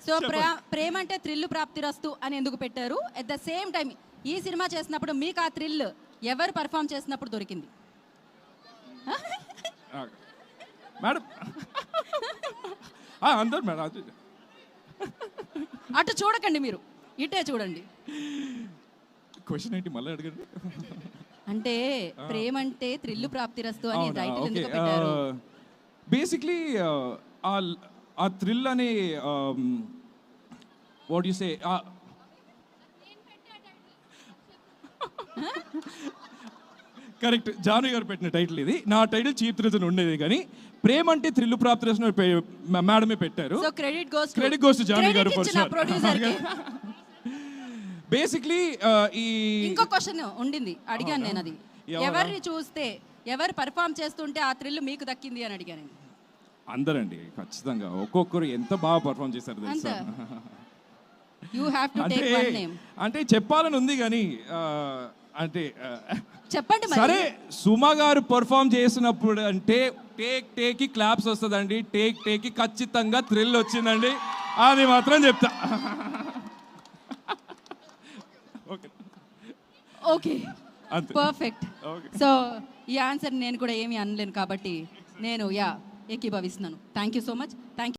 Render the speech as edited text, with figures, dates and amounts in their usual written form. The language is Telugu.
సో ప్రేమ అంటే థ్రిల్ ప్రాప్తిరస్తు అని ఎందుకు పెట్టారు? అట్ ద సేమ్ టైం ఈ సినిమా చేసినప్పుడు మీకు ఆ థ్రిల్ ఎవరు పర్ఫామ్ చేసినప్పుడు దొరికింది? మేడం అందరు మేడం అటు చూడకండి, మీరు ఇటే చూడండి. క్వశ్చన్ ఏంటి మళ్ళీ అడగండి. అంటే ప్రేమ అంటే థ్రిల్ ప్రాప్తిరస్తు అని టైటిల్ ఎందుకు పెట్టారు? బేసిక్లీ ఆ థ్రిల్ అనే what you say correct, Janu గారు పెట్టిన టైటిల్ ఇది. నా టైటిల్ చీప్ థ్రిల్స్ ఉండేది, కానీ ప్రేమ అంటే థ్రిల్ ప్రాప్తిరస్తు మేడమే పెట్టారు. So credit goes to Janu గారు. బేసిక్లీ ఈ ఇంకో క్వశ్చన్ ఉండింది, అడిగాను నేను. అది ఎవరిని చూస్తే ఎవరు పర్ఫామ్ చేస్తుంటే ఆ థ్రిల్ మీకు దక్కింది అని అడిగాను. అందరండి, ఖచ్చితంగా ఒక్కొక్కరు ఎంత బాగా పర్ఫామ్ చేశారు తెలుసా. You have to take one name. అంటే చెప్పాలని ఉంది కానీ అంటే చెప్పండి. సరే, సుమ గారు పర్ఫామ్ చేసినప్పుడు అంటే టేక్ కి క్లాప్స్ వస్తుందండి, టేక్ కి ఖచ్చితంగా థ్రిల్ వచ్చిందండి, అది మాత్రం చెప్తా. Okay, perfect. సో ఈ ఆన్సర్ నేను కూడా ఏమీ అనలేను కాబట్టి నేను ఏకీభవిస్తున్నాను. Thank you so much. Thank you.